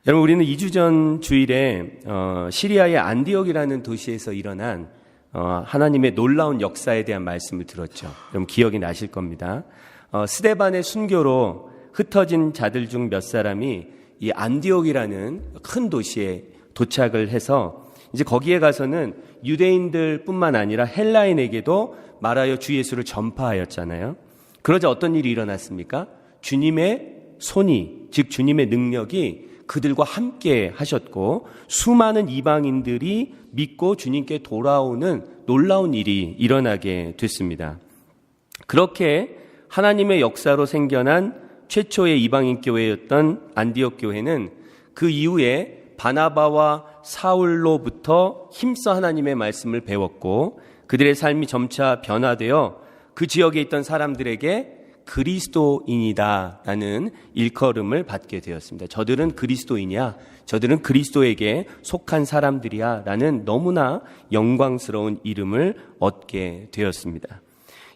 여러분, 우리는 2주 전 주일에 시리아의 안디옥이라는 도시에서 일어난 하나님의 놀라운 역사에 대한 말씀을 들었죠. 여러분 기억이 나실 겁니다. 스데반의 순교로 흩어진 자들 중 몇 사람이 이 안디옥이라는 큰 도시에 도착을 해서 이제 거기에 가서는 유대인들 뿐만 아니라 헬라인에게도 말하여 주 예수를 전파하였잖아요. 그러자 어떤 일이 일어났습니까? 주님의 손이, 즉 주님의 능력이 그들과 함께 하셨고 수많은 이방인들이 믿고 주님께 돌아오는 놀라운 일이 일어나게 됐습니다. 그렇게 하나님의 역사로 생겨난 최초의 이방인 교회였던 안디옥 교회는 그 이후에 바나바와 사울로부터 힘써 하나님의 말씀을 배웠고 그들의 삶이 점차 변화되어 그 지역에 있던 사람들에게 그리스도인이다라는 일컬음을 받게 되었습니다. 저들은 그리스도인이야, 저들은 그리스도에게 속한 사람들이야 라는 너무나 영광스러운 이름을 얻게 되었습니다.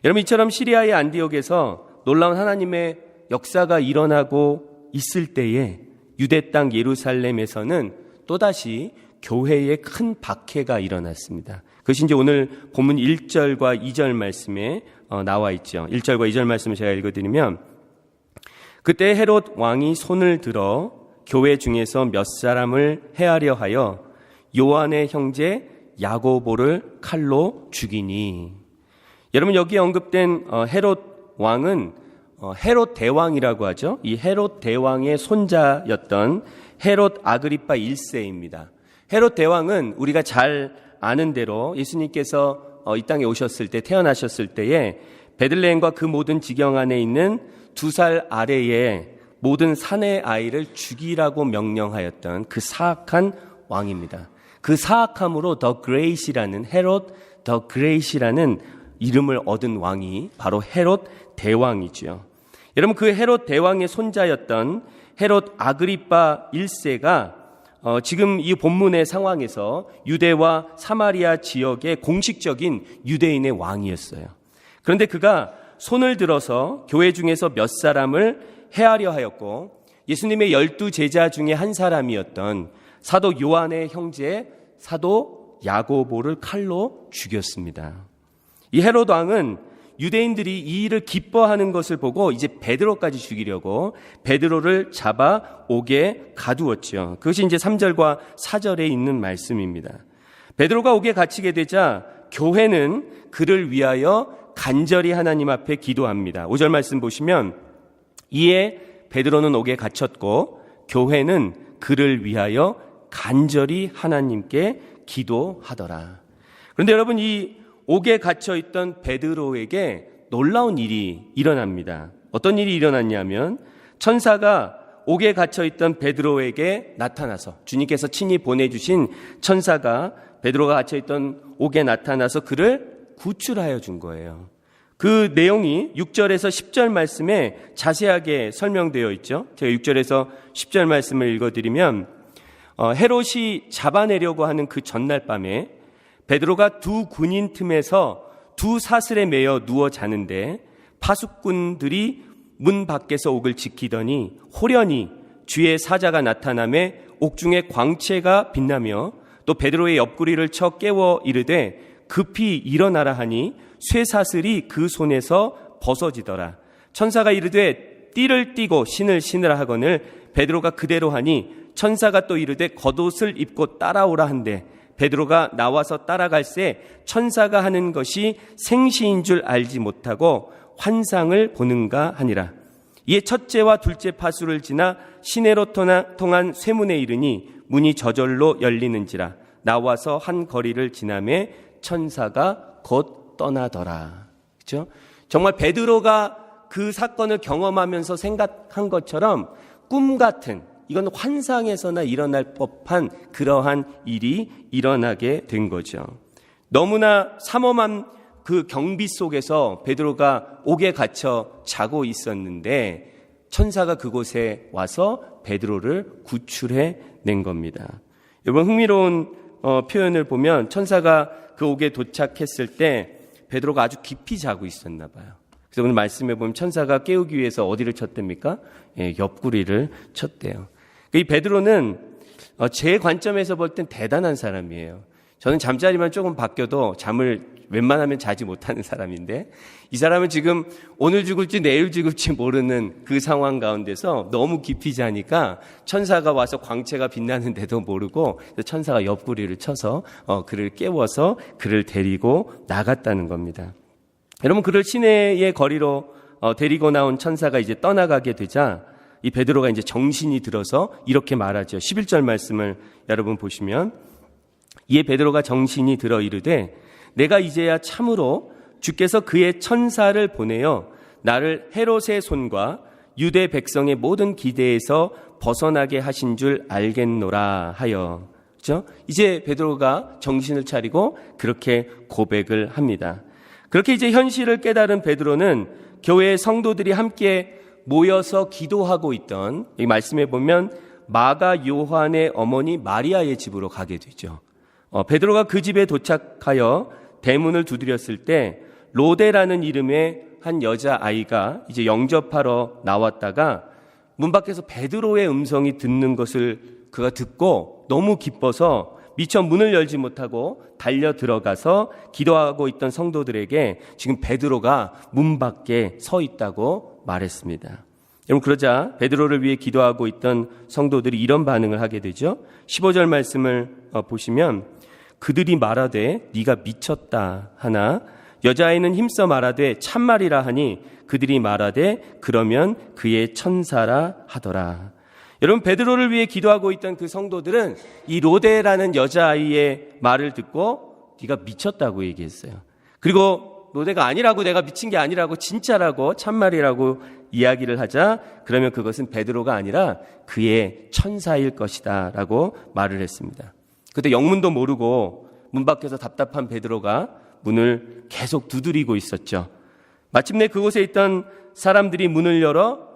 여러분, 이처럼 시리아의 안디옥에서 놀라운 하나님의 역사가 일어나고 있을 때에 유대 땅 예루살렘에서는 또다시 교회에 큰 박해가 일어났습니다. 그것이 이제 오늘 본문 1절과 2절 말씀에 나와 있죠. 1절과 2절 말씀을 제가 읽어드리면, 그때 헤롯 왕이 손을 들어 교회 중에서 몇 사람을 해하려 하여 요한의 형제 야고보를 칼로 죽이니. 여러분, 여기 언급된 헤롯 왕은 헤롯 대왕이라고 하죠. 이 헤롯 대왕의 손자였던 헤롯 아그리파 1세입니다. 헤롯 대왕은 우리가 잘 아는 대로 예수님께서 이 땅에 오셨을 때, 태어나셨을 때에 베들레헴과 그 모든 지경 안에 있는 2살 아래의 모든 사내 아이를 죽이라고 명령하였던 그 사악한 왕입니다. 그 사악함으로 더 그레이시라는, 헤롯 더 그레이시라는 이름을 얻은 왕이 바로 헤롯 대왕이죠. 여러분, 그 헤롯 대왕의 손자였던 헤롯 아그리파 1세가 지금 이 본문의 상황에서 유대와 사마리아 지역의 공식적인 유대인의 왕이었어요. 그런데 그가 손을 들어서 교회 중에서 몇 사람을 해하려 하였고 예수님의 12제자 중에 한 사람이었던 사도 요한의 형제 사도 야고보를 칼로 죽였습니다. 이 헤롯 왕은 유대인들이 이 일을 기뻐하는 것을 보고 이제 베드로까지 죽이려고 베드로를 잡아 옥에 가두었죠. 그것이 이제 3절과 4절에 있는 말씀입니다. 베드로가 옥에 갇히게 되자 교회는 그를 위하여 간절히 하나님 앞에 기도합니다. 5절 말씀 보시면, 이에 베드로는 옥에 갇혔고 교회는 그를 위하여 간절히 하나님께 기도하더라. 그런데 여러분, 이 옥에 갇혀있던 베드로에게 놀라운 일이 일어납니다. 어떤 일이 일어났냐면, 천사가 옥에 갇혀있던 베드로에게 나타나서, 주님께서 친히 보내주신 천사가 베드로가 갇혀있던 옥에 나타나서 그를 구출하여 준 거예요. 그 내용이 6절에서 10절 말씀에 자세하게 설명되어 있죠. 제가 6절에서 10절 말씀을 읽어드리면, 헤롯이 잡아내려고 하는 그 전날 밤에 베드로가 두 군인 틈에서 두 사슬에 매여 누워 자는데 파수꾼들이 문 밖에서 옥을 지키더니 호련히 주의 사자가 나타나매 옥중에 광채가 빛나며 또 베드로의 옆구리를 쳐 깨워 이르되 급히 일어나라 하니 쇠사슬이 그 손에서 벗어지더라. 천사가 이르되 띠를 띠고 신을 신으라 하거늘 베드로가 그대로 하니 천사가 또 이르되 겉옷을 입고 따라오라 한대 베드로가 나와서 따라갈새 천사가 하는 것이 생시인 줄 알지 못하고 환상을 보는가 하니라. 이에 첫째와 둘째 파수를 지나 시내로 통한 쇠문에 이르니 문이 저절로 열리는지라. 나와서 한 거리를 지나매 천사가 곧 떠나더라. 그렇죠? 정말 베드로가 그 사건을 경험하면서 생각한 것처럼 꿈 같은, 이건 환상에서나 일어날 법한 그러한 일이 일어나게 된 거죠. 너무나 삼엄한 그 경비 속에서 베드로가 옥에 갇혀 자고 있었는데 천사가 그곳에 와서 베드로를 구출해 낸 겁니다. 여러분, 흥미로운 표현을 보면 천사가 그 옥에 도착했을 때 베드로가 아주 깊이 자고 있었나 봐요. 그래서 오늘 말씀해 보면 천사가 깨우기 위해서 어디를 쳤답니까? 옆구리를 쳤대요. 이 베드로는 제 관점에서 볼 땐 대단한 사람이에요. 저는 잠자리만 조금 바뀌어도 잠을 웬만하면 자지 못하는 사람인데 이 사람은 지금 오늘 죽을지 내일 죽을지 모르는 그 상황 가운데서 너무 깊이 자니까 천사가 와서 광채가 빛나는데도 모르고 천사가 옆구리를 쳐서 그를 깨워서 그를 데리고 나갔다는 겁니다. 여러분, 그를 시내의 거리로 데리고 나온 천사가 이제 떠나가게 되자 이 베드로가 이제 정신이 들어서 이렇게 말하죠. 11절 말씀을 여러분 보시면, 이에 베드로가 정신이 들어 이르되 내가 이제야 참으로 주께서 그의 천사를 보내어 나를 헤롯의 손과 유대 백성의 모든 기대에서 벗어나게 하신 줄 알겠노라 하여. 그렇죠? 이제 베드로가 정신을 차리고 그렇게 고백을 합니다. 그렇게 이제 현실을 깨달은 베드로는 교회의 성도들이 함께 모여서 기도하고 있던, 이 말씀에 보면 마가 요한의 어머니 마리아의 집으로 가게 되죠. 베드로가 그 집에 도착하여 대문을 두드렸을 때 로데라는 이름의 한 여자아이가 이제 영접하러 나왔다가 문 밖에서 베드로의 음성이 듣는 것을 그가 듣고 너무 기뻐서 미처 문을 열지 못하고 달려 들어가서 기도하고 있던 성도들에게 지금 베드로가 문 밖에 서 있다고 말했습니다. 여러분, 그러자 베드로를 위해 기도하고 있던 성도들이 이런 반응을 하게 되죠. 15절 말씀을 보시면 그들이 말하되 네가 미쳤다 하나 여자아이는 힘써 말하되 참말이라 하니 그들이 말하되 그러면 그의 천사라 하더라. 여러분, 베드로를 위해 기도하고 있던 그 성도들은 이 로데라는 여자아이의 말을 듣고 네가 미쳤다고 얘기했어요. 그리고 로데가 아니라고, 내가 미친 게 아니라고, 진짜라고, 참말이라고 이야기를 하자 그러면 그것은 베드로가 아니라 그의 천사일 것이다 라고 말을 했습니다. 그때 영문도 모르고 문 밖에서 답답한 베드로가 문을 계속 두드리고 있었죠. 마침내 그곳에 있던 사람들이 문을 열어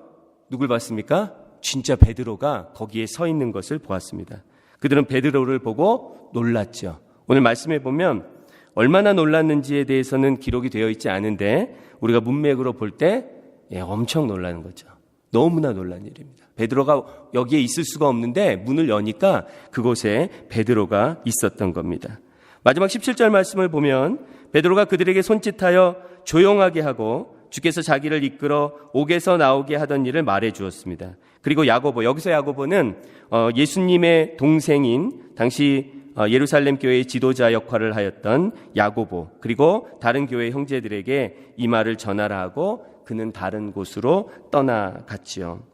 누굴 봤습니까? 진짜 베드로가 거기에 서 있는 것을 보았습니다. 그들은 베드로를 보고 놀랐죠. 오늘 말씀해 보면 얼마나 놀랐는지에 대해서는 기록이 되어 있지 않은데 우리가 문맥으로 볼 때 엄청 놀라는 거죠. 너무나 놀란 일입니다. 베드로가 여기에 있을 수가 없는데 문을 여니까 그곳에 베드로가 있었던 겁니다. 마지막 17절 말씀을 보면 베드로가 그들에게 손짓하여 조용하게 하고 주께서 자기를 이끌어 옥에서 나오게 하던 일을 말해 주었습니다. 그리고 야고보, 여기서 야고보는 예수님의 동생인 당시 예루살렘 교회의 지도자 역할을 하였던 야고보, 그리고 다른 교회 형제들에게 이 말을 전하라 하고 그는 다른 곳으로 떠나갔지요.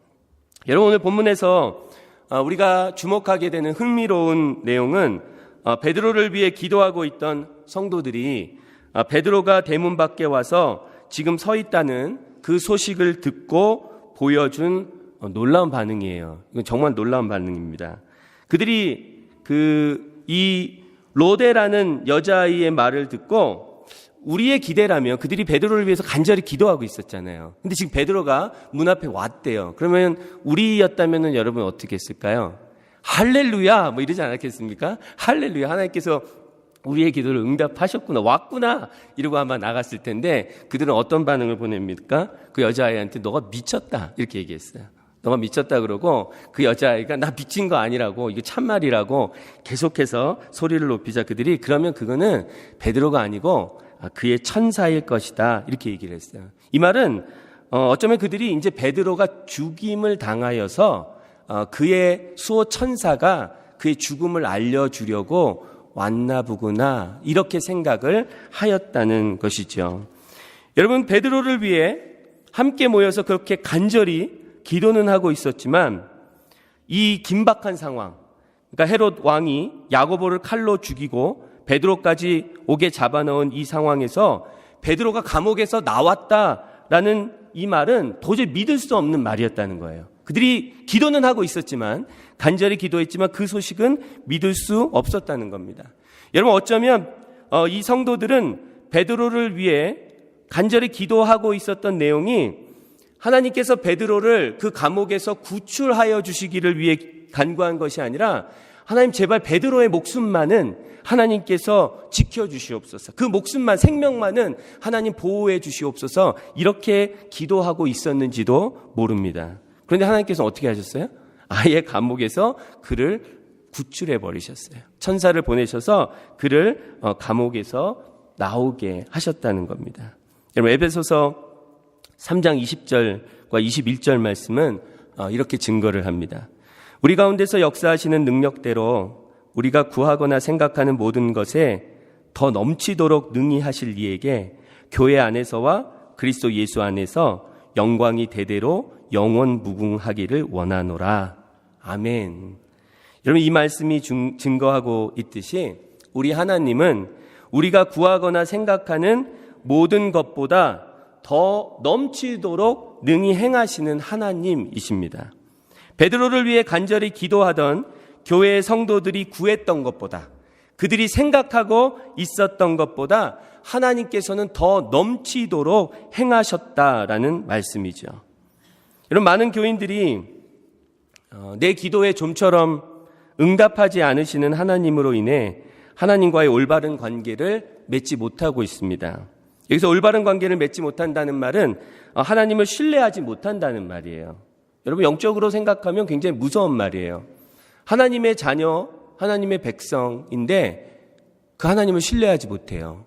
여러분, 오늘 본문에서 우리가 주목하게 되는 흥미로운 내용은 베드로를 위해 기도하고 있던 성도들이 베드로가 대문 밖에 와서 지금 서 있다는 그 소식을 듣고 보여준 놀라운 반응이에요. 이건 정말 놀라운 반응입니다. 그들이 이 로데라는 여자아이의 말을 듣고 우리의 기대라면 그들이 베드로를 위해서 간절히 기도하고 있었잖아요. 근데 지금 베드로가 문 앞에 왔대요. 그러면 우리였다면 여러분 어떻게 했을까요? 할렐루야 뭐 이러지 않았겠습니까? 할렐루야, 하나님께서 우리의 기도를 응답하셨구나, 왔구나 이러고 아마 나갔을 텐데 그들은 어떤 반응을 보냅니까? 그 여자아이한테 너가 미쳤다 이렇게 얘기했어요. 너가 미쳤다 그러고 그 여자아이가 나 미친 거 아니라고, 이거 참말이라고 계속해서 소리를 높이자 그들이 그러면 그거는 베드로가 아니고 그의 천사일 것이다 이렇게 얘기를 했어요. 이 말은 어쩌면 그들이 이제 베드로가 죽임을 당하여서 그의 수호 천사가 그의 죽음을 알려주려고 왔나 보구나 이렇게 생각을 하였다는 것이죠. 여러분, 베드로를 위해 함께 모여서 그렇게 간절히 기도는 하고 있었지만 이 긴박한 상황, 그러니까 헤롯 왕이 야고보를 칼로 죽이고 베드로까지 옥에 잡아넣은 이 상황에서 베드로가 감옥에서 나왔다라는 이 말은 도저히 믿을 수 없는 말이었다는 거예요. 그들이 기도는 하고 있었지만, 간절히 기도했지만 그 소식은 믿을 수 없었다는 겁니다. 여러분, 어쩌면 이 성도들은 베드로를 위해 간절히 기도하고 있었던 내용이 하나님께서 베드로를 그 감옥에서 구출하여 주시기를 위해 간구한 것이 아니라 하나님 제발 베드로의 목숨만은 하나님께서 지켜주시옵소서, 그 목숨만, 생명만은 하나님 보호해 주시옵소서 이렇게 기도하고 있었는지도 모릅니다. 그런데 하나님께서 어떻게 하셨어요? 아예 감옥에서 그를 구출해 버리셨어요. 천사를 보내셔서 그를 감옥에서 나오게 하셨다는 겁니다. 여러분, 에베소서 3장 20절과 21절 말씀은 이렇게 증거를 합니다. 우리 가운데서 역사하시는 능력대로 우리가 구하거나 생각하는 모든 것에 더 넘치도록 능히 하실 이에게 교회 안에서와 그리스도 예수 안에서 영광이 대대로 영원 무궁하기를 원하노라. 아멘. 여러분, 이 말씀이 증거하고 있듯이 우리 하나님은 우리가 구하거나 생각하는 모든 것보다 더 넘치도록 능히 행하시는 하나님이십니다. 베드로를 위해 간절히 기도하던 교회의 성도들이 구했던 것보다, 그들이 생각하고 있었던 것보다 하나님께서는 더 넘치도록 행하셨다라는 말씀이죠. 여러분, 많은 교인들이 내 기도에 좀처럼 응답하지 않으시는 하나님으로 인해 하나님과의 올바른 관계를 맺지 못하고 있습니다. 여기서 올바른 관계를 맺지 못한다는 말은 하나님을 신뢰하지 못한다는 말이에요. 여러분, 영적으로 생각하면 굉장히 무서운 말이에요. 하나님의 자녀, 하나님의 백성인데 그 하나님을 신뢰하지 못해요.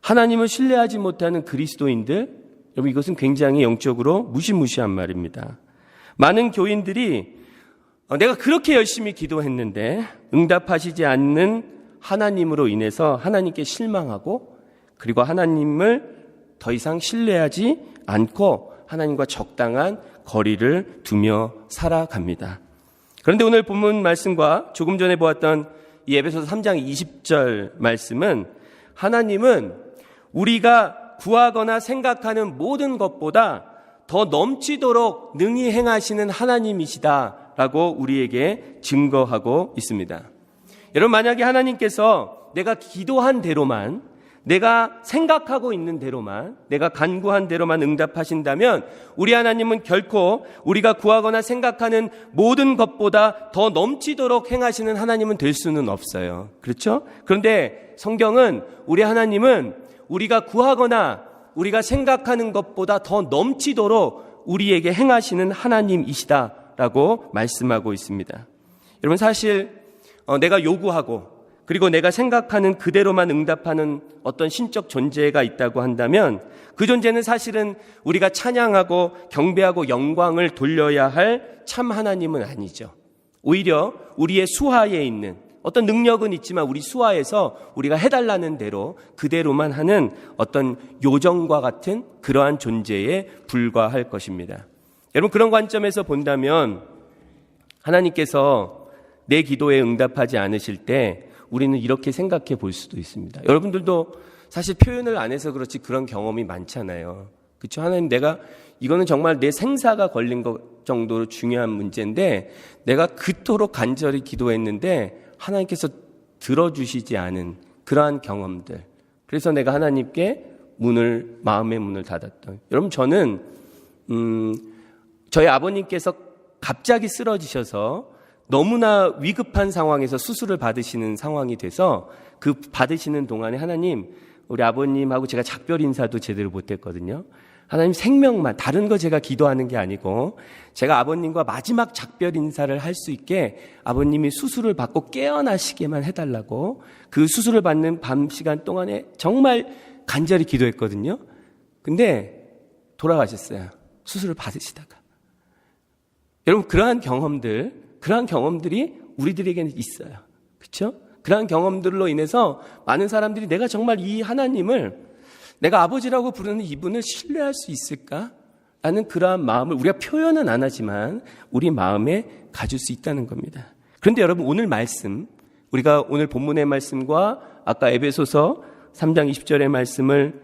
하나님을 신뢰하지 못하는 그리스도인들, 여러분, 이것은 굉장히 영적으로 무시무시한 말입니다. 많은 교인들이 내가 그렇게 열심히 기도했는데 응답하시지 않는 하나님으로 인해서 하나님께 실망하고, 그리고 하나님을 더 이상 신뢰하지 않고 하나님과 적당한 거리를 두며 살아갑니다. 그런데 오늘 본문 말씀과 조금 전에 보았던 이 에베소서 3장 20절 말씀은 하나님은 우리가 구하거나 생각하는 모든 것보다 더 넘치도록 능히 행하시는 하나님이시다라고 우리에게 증거하고 있습니다. 여러분, 만약에 하나님께서 내가 기도한 대로만, 내가 생각하고 있는 대로만, 내가 간구한 대로만 응답하신다면 우리 하나님은 결코 우리가 구하거나 생각하는 모든 것보다 더 넘치도록 행하시는 하나님은 될 수는 없어요. 그렇죠? 그런데 성경은 우리 하나님은 우리가 구하거나 우리가 생각하는 것보다 더 넘치도록 우리에게 행하시는 하나님이시다라고 말씀하고 있습니다. 여러분, 사실 내가 요구하고 그리고 내가 생각하는 그대로만 응답하는 어떤 신적 존재가 있다고 한다면 그 존재는 사실은 우리가 찬양하고 경배하고 영광을 돌려야 할 참 하나님은 아니죠. 오히려 우리의 수하에 있는 어떤 능력은 있지만 우리 수하에서 우리가 해달라는 대로 그대로만 하는 어떤 요정과 같은 그러한 존재에 불과할 것입니다. 여러분, 그런 관점에서 본다면 하나님께서 내 기도에 응답하지 않으실 때 우리는 이렇게 생각해 볼 수도 있습니다. 여러분들도 사실 표현을 안 해서 그렇지 그런 경험이 많잖아요. 그렇죠? 하나님, 내가 이거는 정말 내 생사가 걸린 것 정도로 중요한 문제인데 내가 그토록 간절히 기도했는데 하나님께서 들어주시지 않은 그러한 경험들. 그래서 내가 하나님께 마음의 문을 닫았던. 여러분, 저는 저희 아버님께서 갑자기 쓰러지셔서 너무나 위급한 상황에서 수술을 받으시는 상황이 돼서 그 받으시는 동안에 하나님, 우리 아버님하고 제가 작별 인사도 제대로 못했거든요. 하나님, 생명만, 다른 거 제가 기도하는 게 아니고 제가 아버님과 마지막 작별 인사를 할 수 있게 아버님이 수술을 받고 깨어나시게만 해달라고 그 수술을 받는 밤 시간 동안에 정말 간절히 기도했거든요. 근데 돌아가셨어요. 수술을 받으시다가. 여러분, 그러한 경험들이 우리들에게는 있어요. 그렇죠? 그러한 경험들로 인해서 많은 사람들이 내가 정말 이 하나님을, 내가 아버지라고 부르는 이분을 신뢰할 수 있을까? 라는 그러한 마음을 우리가 표현은 안 하지만 우리 마음에 가질 수 있다는 겁니다. 그런데 여러분, 오늘 말씀, 우리가 오늘 본문의 말씀과 아까 에베소서 3장 20절의 말씀을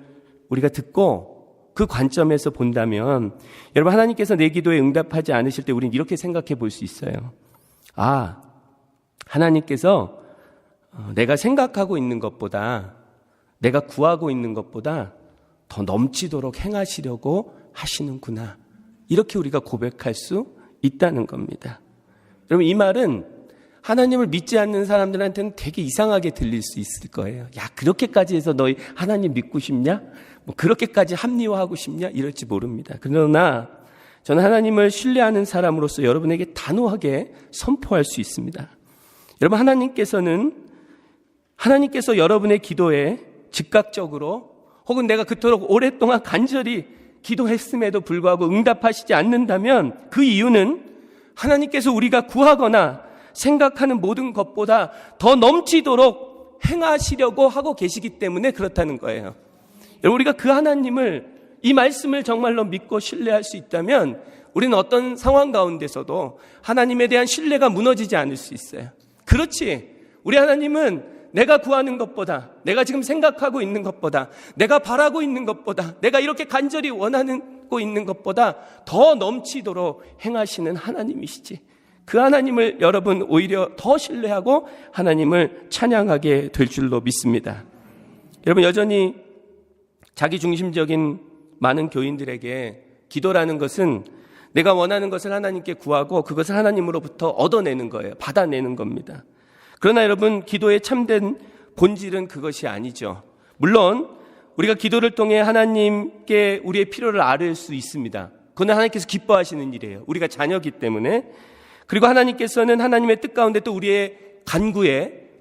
우리가 듣고 그 관점에서 본다면 여러분, 하나님께서 내 기도에 응답하지 않으실 때 우리는 이렇게 생각해 볼 수 있어요. 아, 하나님께서 내가 생각하고 있는 것보다, 내가 구하고 있는 것보다 더 넘치도록 행하시려고 하시는구나. 이렇게 우리가 고백할 수 있다는 겁니다. 여러분, 이 말은 하나님을 믿지 않는 사람들한테는 되게 이상하게 들릴 수 있을 거예요. 야, 그렇게까지 해서 너희 하나님 믿고 싶냐? 뭐 그렇게까지 합리화하고 싶냐? 이럴지 모릅니다. 그러나 저는 하나님을 신뢰하는 사람으로서 여러분에게 단호하게 선포할 수 있습니다. 여러분, 하나님께서 여러분의 기도에 즉각적으로 혹은 내가 그토록 오랫동안 간절히 기도했음에도 불구하고 응답하시지 않는다면 그 이유는 하나님께서 우리가 구하거나 생각하는 모든 것보다 더 넘치도록 행하시려고 하고 계시기 때문에 그렇다는 거예요. 여러분, 우리가 그 하나님을, 이 말씀을 정말로 믿고 신뢰할 수 있다면 우리는 어떤 상황 가운데서도 하나님에 대한 신뢰가 무너지지 않을 수 있어요. 그렇지, 우리 하나님은 내가 구하는 것보다, 내가 지금 생각하고 있는 것보다, 내가 바라고 있는 것보다, 내가 이렇게 간절히 원하고 있는 것보다 더 넘치도록 행하시는 하나님이시지. 그 하나님을 여러분 오히려 더 신뢰하고 하나님을 찬양하게 될 줄로 믿습니다. 여러분, 여전히 자기중심적인 많은 교인들에게 기도라는 것은 내가 원하는 것을 하나님께 구하고 그것을 하나님으로부터 얻어내는 거예요. 받아내는 겁니다. 그러나 여러분, 기도의 참된 본질은 그것이 아니죠. 물론 우리가 기도를 통해 하나님께 우리의 필요를 아뢰 수 있습니다. 그건 하나님께서 기뻐하시는 일이에요. 우리가 자녀이기 때문에. 그리고 하나님께서는 하나님의 뜻 가운데 또 우리의 간구에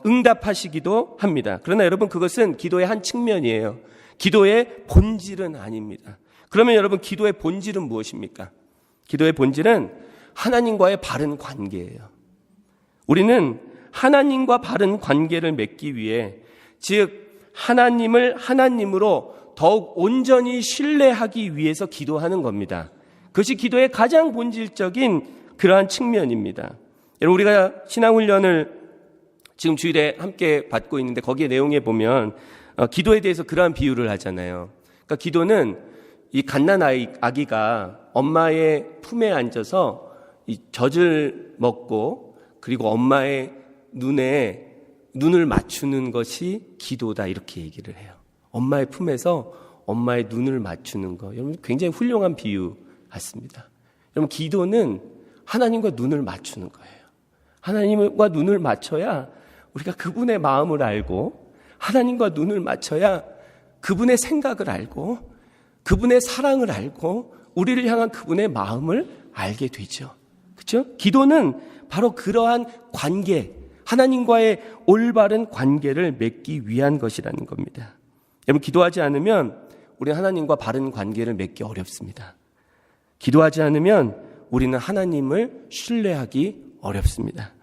응답하시기도 합니다. 그러나 여러분, 그것은 기도의 한 측면이에요. 기도의 본질은 아닙니다. 그러면 여러분, 기도의 본질은 무엇입니까? 기도의 본질은 하나님과의 바른 관계예요. 우리는 하나님과 바른 관계를 맺기 위해, 즉 하나님을 하나님으로 더욱 온전히 신뢰하기 위해서 기도하는 겁니다. 그것이 기도의 가장 본질적인 그러한 측면입니다. 여러분, 우리가 신앙훈련을 지금 주일에 함께 받고 있는데 거기에 내용에 보면 기도에 대해서 그러한 비유를 하잖아요. 그러니까 기도는 이 갓난 아기가 엄마의 품에 앉아서 이 젖을 먹고 그리고 엄마의 눈을 맞추는 것이 기도다, 이렇게 얘기를 해요. 엄마의 품에서 엄마의 눈을 맞추는 거. 여러분, 굉장히 훌륭한 비유 같습니다. 여러분, 기도는 하나님과 눈을 맞추는 거예요. 하나님과 눈을 맞춰야 우리가 그분의 마음을 알고, 하나님과 눈을 맞춰야 그분의 생각을 알고, 그분의 사랑을 알고, 우리를 향한 그분의 마음을 알게 되죠. 그렇죠? 기도는 바로 그러한 관계, 하나님과의 올바른 관계를 맺기 위한 것이라는 겁니다. 여러분, 기도하지 않으면 우리는 하나님과 바른 관계를 맺기 어렵습니다. 기도하지 않으면 우리는 하나님을 신뢰하기 어렵습니다.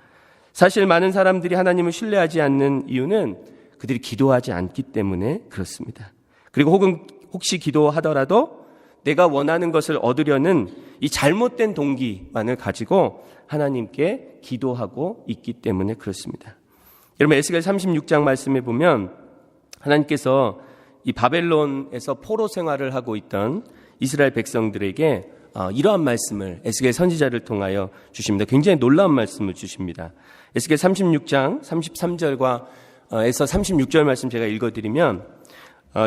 사실 많은 사람들이 하나님을 신뢰하지 않는 이유는 그들이 기도하지 않기 때문에 그렇습니다. 그리고 혹시 기도하더라도 내가 원하는 것을 얻으려는 이 잘못된 동기만을 가지고 하나님께 기도하고 있기 때문에 그렇습니다. 여러분, 에스겔 36장 말씀에 보면 하나님께서 이 바벨론에서 포로 생활을 하고 있던 이스라엘 백성들에게 이러한 말씀을 에스겔 선지자를 통하여 주십니다. 굉장히 놀라운 말씀을 주십니다. 에스겔 36장 33절과 에서 36절 말씀 제가 읽어드리면,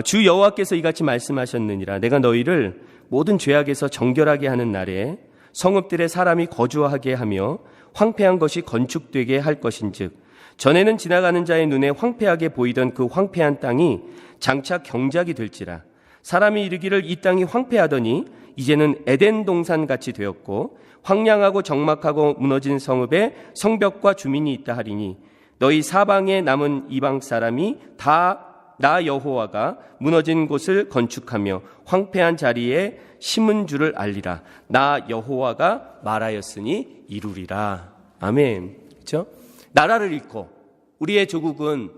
주 여호와께서 이같이 말씀하셨느니라. 내가 너희를 모든 죄악에서 정결하게 하는 날에 성읍들에 사람이 거주하게 하며 황폐한 것이 건축되게 할 것인즉, 전에는 지나가는 자의 눈에 황폐하게 보이던 그 황폐한 땅이 장차 경작이 될지라. 사람이 이르기를 이 땅이 황폐하더니 이제는 에덴 동산 같이 되었고 황량하고 적막하고 무너진 성읍에 성벽과 주민이 있다 하리니, 너희 사방에 남은 이방 사람이 다 나 여호와가 무너진 곳을 건축하며 황폐한 자리에 심은 줄을 알리라. 나 여호와가 말하였으니 이루리라. 아멘. 그렇죠? 나라를 잃고 우리의 조국은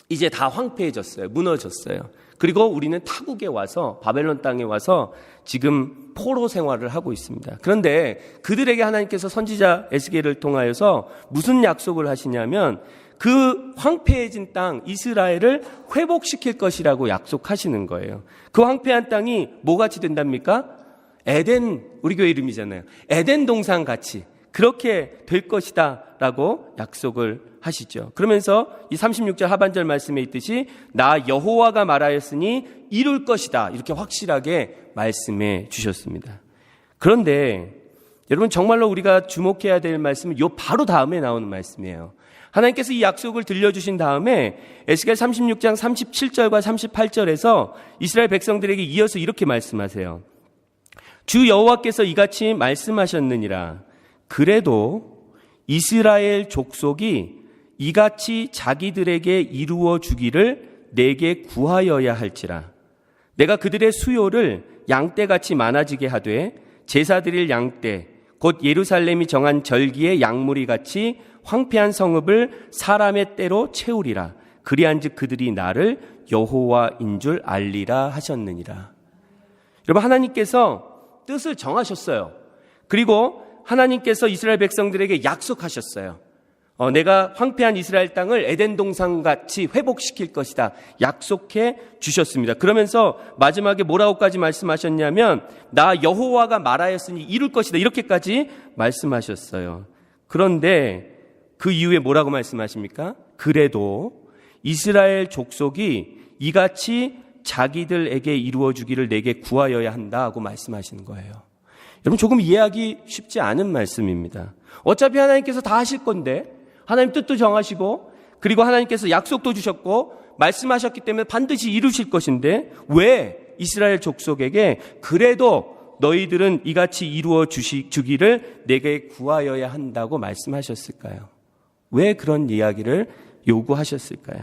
이제 다 황폐해졌어요. 무너졌어요. 그리고 우리는 타국에 와서, 바벨론 땅에 와서 지금 포로 생활을 하고 있습니다. 그런데 그들에게 하나님께서 선지자 에스겔을 통하여서 무슨 약속을 하시냐면, 그 황폐해진 땅 이스라엘을 회복시킬 것이라고 약속하시는 거예요. 그 황폐한 땅이 뭐같이 된답니까? 에덴, 우리 교회 이름이잖아요. 에덴 동산 같이 그렇게 될 것이다 라고 약속을 하시죠. 그러면서 이 36절 하반절 말씀에 있듯이 나 여호와가 말하였으니 이룰 것이다, 이렇게 확실하게 말씀해 주셨습니다. 그런데 여러분, 정말로 우리가 주목해야 될 말씀은 요 바로 다음에 나오는 말씀이에요. 하나님께서 이 약속을 들려주신 다음에 에스겔 36장 37절과 38절에서 이스라엘 백성들에게 이어서 이렇게 말씀하세요. 주 여호와께서 이같이 말씀하셨느니라. 그래도 이스라엘 족속이 이같이 자기들에게 이루어 주기를 내게 구하여야 할지라. 내가 그들의 수요를 양떼같이 많아지게 하되 제사 드릴 양떼 곧 예루살렘이 정한 절기의 양무리 같이 황폐한 성읍을 사람의 때로 채우리라. 그리한즉 그들이 나를 여호와인 줄 알리라 하셨느니라. 여러분, 하나님께서 뜻을 정하셨어요. 그리고 하나님께서 이스라엘 백성들에게 약속하셨어요. 내가 황폐한 이스라엘 땅을 에덴 동산같이 회복시킬 것이다. 약속해 주셨습니다. 그러면서 마지막에 뭐라고까지 말씀하셨냐면 나 여호와가 말하였으니 이룰 것이다. 이렇게까지 말씀하셨어요. 그런데 그 이후에 뭐라고 말씀하십니까? 그래도 이스라엘 족속이 이같이 자기들에게 이루어주기를 내게 구하여야 한다 하고 말씀하시는 거예요. 여러분, 조금 이해하기 쉽지 않은 말씀입니다. 어차피 하나님께서 다 하실 건데 하나님 뜻도 정하시고 그리고 하나님께서 약속도 주셨고 말씀하셨기 때문에 반드시 이루실 것인데 왜 이스라엘 족속에게 그래도 너희들은 이같이 이루어 주기를 내게 구하여야 한다고 말씀하셨을까요? 왜 그런 이야기를 요구하셨을까요?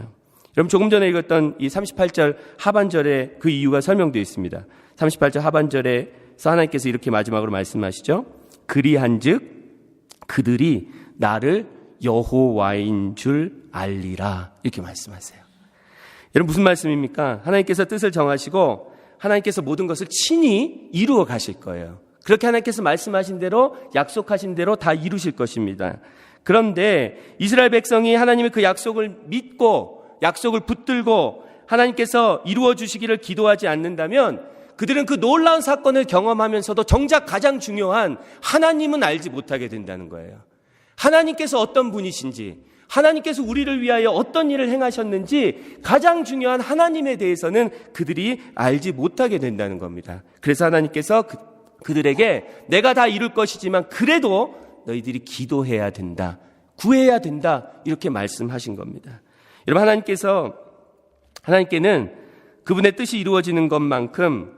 여러분, 조금 전에 읽었던 이 38절 하반절에 그 이유가 설명되어 있습니다. 38절 하반절에서 하나님께서 이렇게 마지막으로 말씀하시죠. 그리한즉 그들이 나를 여호와인 줄 알리라. 이렇게 말씀하세요. 여러분, 무슨 말씀입니까? 하나님께서 뜻을 정하시고 하나님께서 모든 것을 친히 이루어 가실 거예요. 그렇게 하나님께서 말씀하신 대로 약속하신 대로 다 이루실 것입니다. 그런데 이스라엘 백성이 하나님의 그 약속을 믿고 약속을 붙들고 하나님께서 이루어 주시기를 기도하지 않는다면 그들은 그 놀라운 사건을 경험하면서도 정작 가장 중요한 하나님은 알지 못하게 된다는 거예요. 하나님께서 어떤 분이신지, 하나님께서 우리를 위하여 어떤 일을 행하셨는지 가장 중요한 하나님에 대해서는 그들이 알지 못하게 된다는 겁니다. 그래서 하나님께서 그들에게 내가 다 이룰 것이지만 그래도 너희들이 기도해야 된다, 구해야 된다, 이렇게 말씀하신 겁니다. 여러분, 하나님께는 그분의 뜻이 이루어지는 것만큼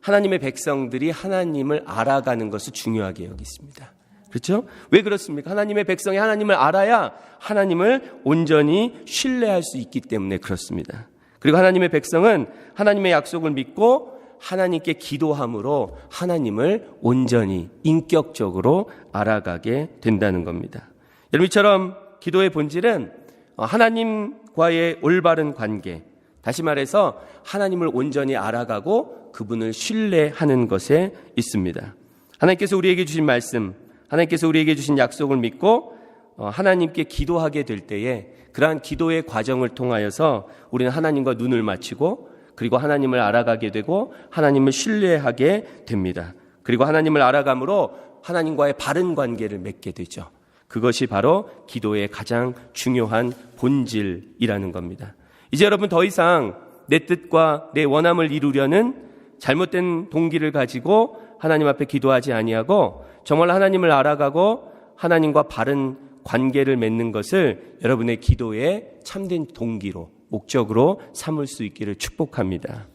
하나님의 백성들이 하나님을 알아가는 것을 중요하게 여기십니다. 그렇죠? 왜 그렇습니까? 하나님의 백성이 하나님을 알아야 하나님을 온전히 신뢰할 수 있기 때문에 그렇습니다. 그리고 하나님의 백성은 하나님의 약속을 믿고 하나님께 기도함으로 하나님을 온전히 인격적으로 알아가게 된다는 겁니다. 여러분, 이처럼 기도의 본질은 하나님과의 올바른 관계, 다시 말해서 하나님을 온전히 알아가고 그분을 신뢰하는 것에 있습니다. 하나님께서 우리에게 주신 말씀, 하나님께서 우리에게 주신 약속을 믿고 하나님께 기도하게 될 때에 그러한 기도의 과정을 통하여서 우리는 하나님과 눈을 맞추고 그리고 하나님을 알아가게 되고 하나님을 신뢰하게 됩니다. 그리고 하나님을 알아감으로 하나님과의 바른 관계를 맺게 되죠. 그것이 바로 기도의 가장 중요한 본질이라는 겁니다. 이제 여러분, 더 이상 내 뜻과 내 원함을 이루려는 잘못된 동기를 가지고 하나님 앞에 기도하지 아니하고 정말 하나님을 알아가고 하나님과 바른 관계를 맺는 것을 여러분의 기도의 참된 동기로, 목적으로 삼을 수 있기를 축복합니다.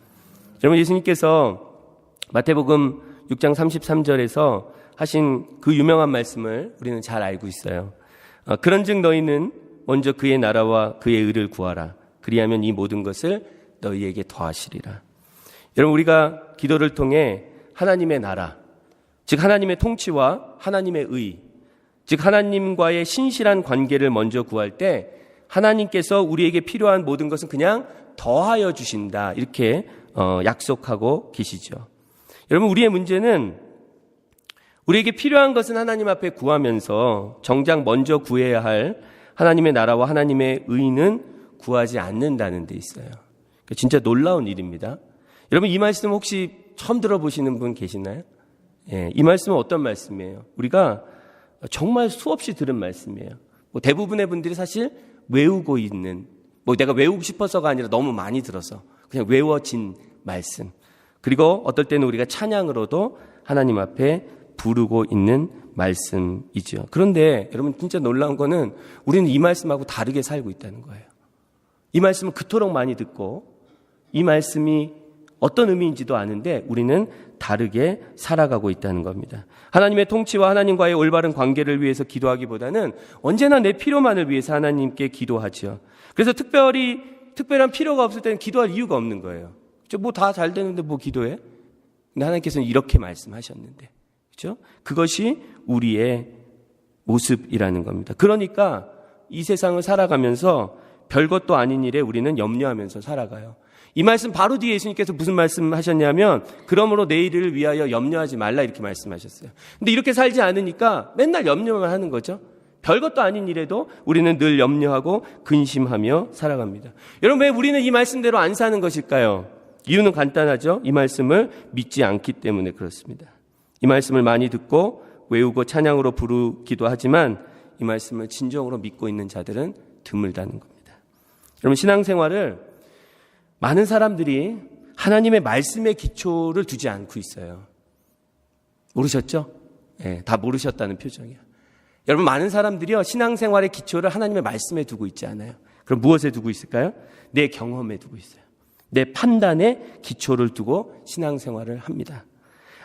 여러분, 예수님께서 마태복음 6장 33절에서 하신 그 유명한 말씀을 우리는 잘 알고 있어요. 그런즉 너희는 먼저 그의 나라와 그의 의를 구하라. 그리하면 이 모든 것을 너희에게 더하시리라. 여러분, 우리가 기도를 통해 하나님의 나라, 즉 하나님의 통치와 하나님의 의, 즉 하나님과의 신실한 관계를 먼저 구할 때 하나님께서 우리에게 필요한 모든 것은 그냥 더하여 주신다, 이렇게 약속하고 계시죠. 여러분, 우리의 문제는 우리에게 필요한 것은 하나님 앞에 구하면서 정작 먼저 구해야 할 하나님의 나라와 하나님의 의는 구하지 않는다는 데 있어요. 진짜 놀라운 일입니다. 여러분, 이 말씀 혹시 처음 들어보시는 분 계시나요? 예, 이 말씀은 어떤 말씀이에요? 우리가 정말 수없이 들은 말씀이에요. 대부분의 분들이 사실 외우고 있는, 내가 외우고 싶어서가 아니라 너무 많이 들어서 그냥 외워진 말씀. 그리고 어떨 때는 우리가 찬양으로도 하나님 앞에 부르고 있는 말씀이죠. 그런데 여러분, 진짜 놀라운 거는 우리는 이 말씀하고 다르게 살고 있다는 거예요. 이 말씀을 그토록 많이 듣고 이 말씀이 어떤 의미인지도 아는데 우리는 다르게 살아가고 있다는 겁니다. 하나님의 통치와 하나님과의 올바른 관계를 위해서 기도하기보다는 언제나 내 필요만을 위해서 하나님께 기도하죠. 그래서 특별한 필요가 없을 때는 기도할 이유가 없는 거예요. 뭐 다 잘 되는데 뭐 기도해? 근데 하나님께서는 이렇게 말씀하셨는데, 그렇죠? 그것이 우리의 모습이라는 겁니다. 그러니까 이 세상을 살아가면서 별것도 아닌 일에 우리는 염려하면서 살아가요. 이 말씀 바로 뒤에 예수님께서 무슨 말씀하셨냐면 그러므로 내일을 위하여 염려하지 말라 이렇게 말씀하셨어요. 근데 이렇게 살지 않으니까 맨날 염려만 하는 거죠. 별것도 아닌 일에도 우리는 늘 염려하고 근심하며 살아갑니다. 여러분, 왜 우리는 이 말씀대로 안 사는 것일까요? 이유는 간단하죠. 이 말씀을 믿지 않기 때문에 그렇습니다. 이 말씀을 많이 듣고 외우고 찬양으로 부르기도 하지만 이 말씀을 진정으로 믿고 있는 자들은 드물다는 겁니다. 여러분, 신앙생활을 많은 사람들이 하나님의 말씀의 기초를 두지 않고 있어요. 모르셨죠? 네, 다 모르셨다는 표정이야. 여러분, 많은 사람들이요, 신앙생활의 기초를 하나님의 말씀에 두고 있지 않아요. 그럼 무엇에 두고 있을까요? 내 경험에 두고 있어요. 내 판단에 기초를 두고 신앙생활을 합니다.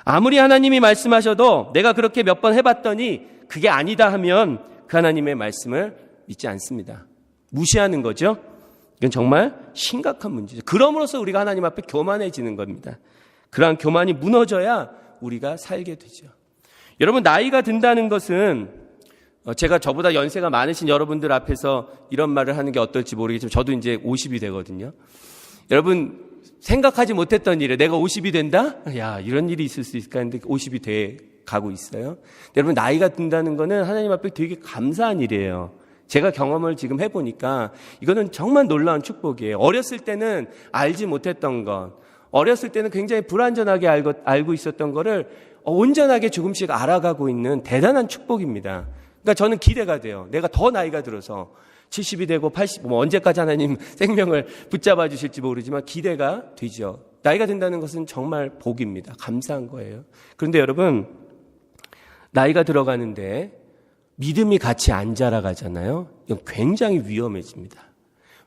아무리 하나님이 말씀하셔도 내가 그렇게 몇 번 해봤더니 그게 아니다 하면 그 하나님의 말씀을 믿지 않습니다. 무시하는 거죠. 이건 정말 심각한 문제죠. 그럼으로써 우리가 하나님 앞에 교만해지는 겁니다. 그러한 교만이 무너져야 우리가 살게 되죠. 여러분, 나이가 든다는 것은 제가 저보다 연세가 많으신 여러분들 앞에서 이런 말을 하는 게 어떨지 모르겠지만 저도 이제 50이 되거든요. 여러분, 생각하지 못했던 일에 내가 50이 된다? 야, 이런 일이 있을 수 있을까 했는데 50이 돼 가고 있어요. 여러분, 나이가 든다는 거는 하나님 앞에 되게 감사한 일이에요. 제가 경험을 지금 해보니까 이거는 정말 놀라운 축복이에요. 어렸을 때는 알지 못했던 것, 어렸을 때는 굉장히 불완전하게 알고 있었던 거를 온전하게 조금씩 알아가고 있는 대단한 축복입니다. 그러니까 저는 기대가 돼요. 내가 더 나이가 들어서 70이 되고 80, 뭐 언제까지 하나님 생명을 붙잡아 주실지 모르지만 기대가 되죠. 나이가 든다는 것은 정말 복입니다. 감사한 거예요. 그런데 여러분, 나이가 들어가는데 믿음이 같이 안 자라가잖아요. 이건 굉장히 위험해집니다.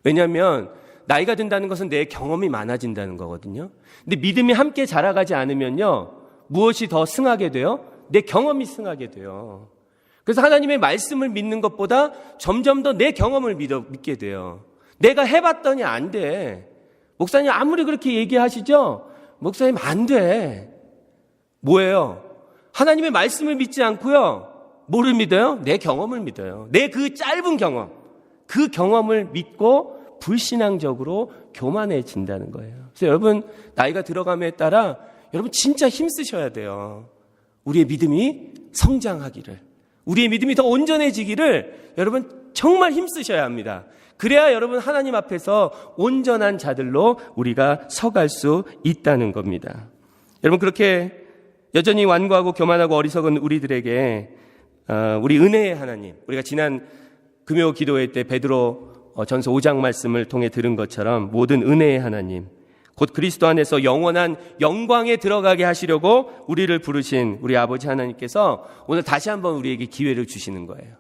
왜냐하면 나이가 든다는 것은 내 경험이 많아진다는 거거든요. 근데 믿음이 함께 자라가지 않으면요, 무엇이 더 승하게 돼요? 내 경험이 승하게 돼요. 그래서 하나님의 말씀을 믿는 것보다 점점 더 내 경험을 믿게 돼요. 내가 해봤더니 안 돼. 목사님 아무리 그렇게 얘기하시죠? 목사님 안 돼. 뭐예요? 하나님의 말씀을 믿지 않고요, 뭐를 믿어요? 내 경험을 믿어요. 내 그 짧은 경험, 그 경험을 믿고 불신앙적으로 교만해진다는 거예요. 그래서 여러분, 나이가 들어감에 따라 여러분 진짜 힘쓰셔야 돼요. 우리의 믿음이 성장하기를, 우리의 믿음이 더 온전해지기를 여러분 정말 힘쓰셔야 합니다. 그래야 여러분 하나님 앞에서 온전한 자들로 우리가 서갈 수 있다는 겁니다. 여러분, 그렇게 여전히 완고하고 교만하고 어리석은 우리들에게 우리 은혜의 하나님, 우리가 지난 금요 기도회 때 베드로 전서 5장 말씀을 통해 들은 것처럼 모든 은혜의 하나님, 곧 그리스도 안에서 영원한 영광에 들어가게 하시려고 우리를 부르신 우리 아버지 하나님께서 오늘 다시 한번 우리에게 기회를 주시는 거예요.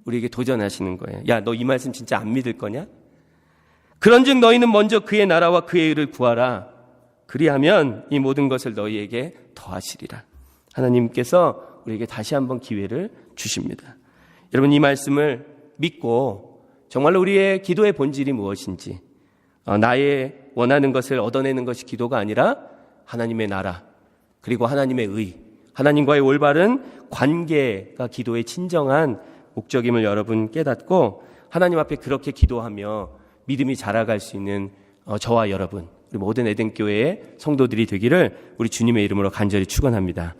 우리에게 도전하시는 거예요. 야, 너 이 말씀 진짜 안 믿을 거냐? 그런즉 너희는 먼저 그의 나라와 그의 의를 구하라. 그리하면 이 모든 것을 너희에게 더하시리라. 하나님께서 우리에게 다시 한번 기회를 주십니다. 여러분, 이 말씀을 믿고 정말로 우리의 기도의 본질이 무엇인지, 나의 원하는 것을 얻어내는 것이 기도가 아니라 하나님의 나라, 그리고 하나님의 의, 하나님과의 올바른 관계가 기도의 진정한 목적임을 여러분 깨닫고 하나님 앞에 그렇게 기도하며 믿음이 자라갈 수 있는 저와 여러분, 우리 모든 에덴교회의 성도들이 되기를 우리 주님의 이름으로 간절히 축원합니다.